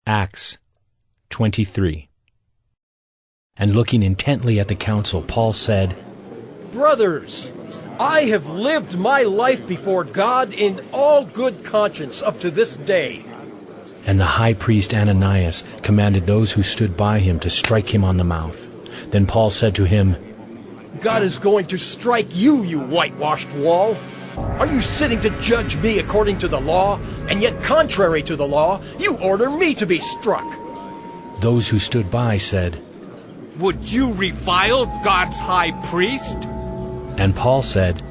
Acts 23. And looking intently at the council, Paul said, Brothers, I have lived my life before God in all good conscience up to this day. And the high priest Ananias commanded those who stood by him to strike him on the mouth. Then Paul said to him, God is going to strike you, you whitewashed wall. Are you sitting to judge me according to the law, and yet contrary to the law, you order me to be struck? Those who stood by said, Would you revile God's high priest? And Paul said,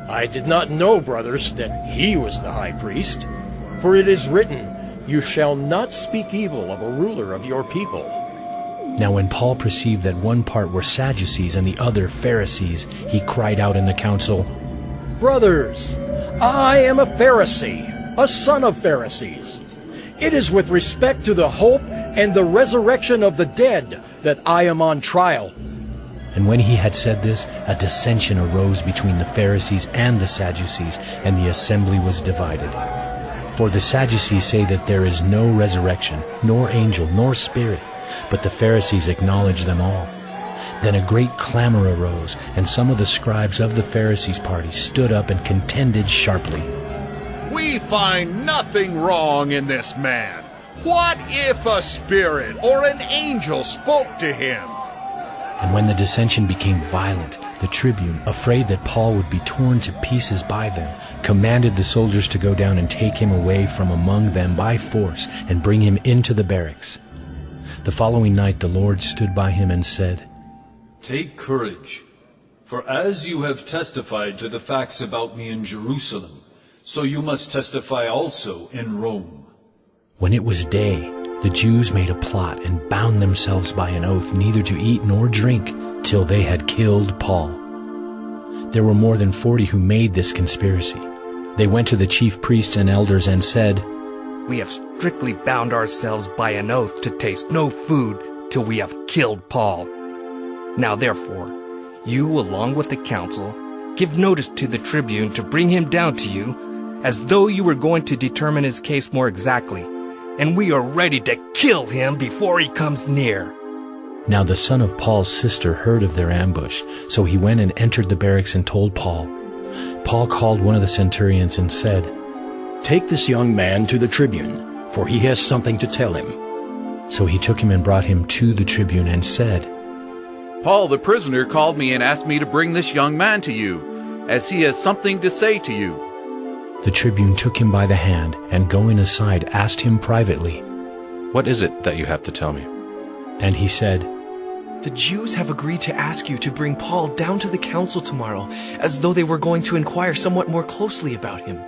I did not know, brothers, that he was the high priest. For it is written, You shall not speak evil of a ruler of your people. Now when Paul perceived that one part were Sadducees and the other Pharisees, he cried out in the council, Brothers, I am a Pharisee, a son of Pharisees. It is with respect to the hope and the resurrection of the dead that I am on trial. And when he had said this, a dissension arose between the Pharisees and the Sadducees, and the assembly was divided. For the Sadducees say that there is no resurrection, nor angel, nor spirit, but the Pharisees acknowledge them all. Then a great clamor arose, and some of the scribes of the Pharisees' party stood up and contended sharply. We find nothing wrong in this man. What if a spirit or an angel spoke to him? And when the dissension became violent, the tribune, afraid that Paul would be torn to pieces by them, commanded the soldiers to go down and take him away from among them by force and bring him into the barracks. The following night the Lord stood by him and said, Take courage, for as you have testified to the facts about me in Jerusalem, so you must testify also in Rome. When it was day, the Jews made a plot and bound themselves by an oath neither to eat nor drink till they had killed Paul. There were more than 40 who made this conspiracy. They went to the chief priests and elders and said, We have strictly bound ourselves by an oath to taste no food till we have killed Paul. Now therefore, you along with the council, give notice to the tribune to bring him down to you, as though you were going to determine his case more exactly, and we are ready to kill him before he comes near. Now the son of Paul's sister heard of their ambush, so he went and entered the barracks and told Paul. Paul called one of the centurions and said, Take this young man to the tribune, for he has something to tell him. So he took him and brought him to the tribune and said, Paul the prisoner called me and asked me to bring this young man to you, as he has something to say to you. The tribune took him by the hand, and going aside asked him privately, What is it that you have to tell me? And he said, The Jews have agreed to ask you to bring Paul down to the council tomorrow, as though they were going to inquire somewhat more closely about him.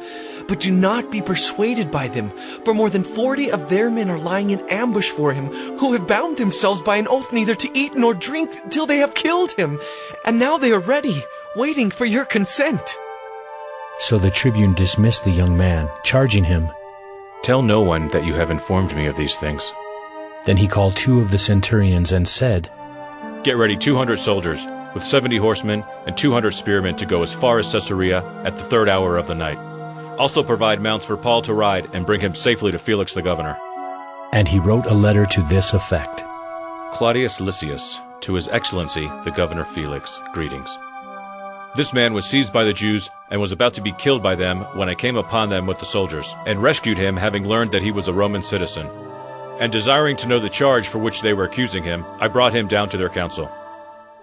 But do not be persuaded by them, for more than 40 of their men are lying in ambush for him, who have bound themselves by an oath neither to eat nor drink till they have killed him. And now they are ready, waiting for your consent. So the tribune dismissed the young man, charging him, Tell no one that you have informed me of these things. Then he called 2 of the centurions and said, Get ready 200 soldiers, with 70 horsemen and 200 spearmen to go as far as Caesarea at the 3rd hour of the night. Also provide mounts for Paul to ride and bring him safely to Felix the governor. And he wrote a letter to this effect. Claudius Lysias, to His Excellency the Governor Felix, greetings. This man was seized by the Jews and was about to be killed by them when I came upon them with the soldiers, and rescued him, having learned that he was a Roman citizen. And desiring to know the charge for which they were accusing him, I brought him down to their council.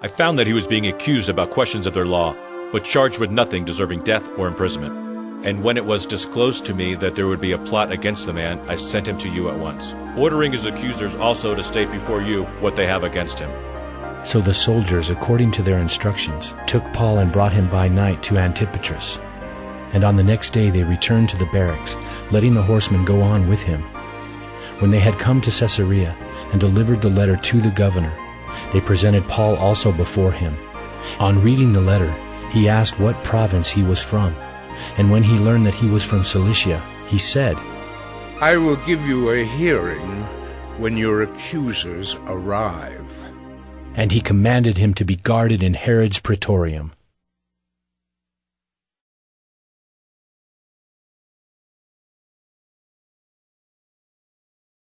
I found that he was being accused about questions of their law, but charged with nothing deserving death or imprisonment. And when it was disclosed to me that there would be a plot against the man, I sent him to you at once, ordering his accusers also to state before you what they have against him. So the soldiers, according to their instructions, took Paul and brought him by night to Antipatris. And on the next day they returned to the barracks, letting the horsemen go on with him. When they had come to Caesarea and delivered the letter to the governor, they presented Paul also before him. On reading the letter, he asked what province he was from. And when he learned that he was from Cilicia, he said, I will give you a hearing when your accusers arrive. And he commanded him to be guarded in Herod's praetorium.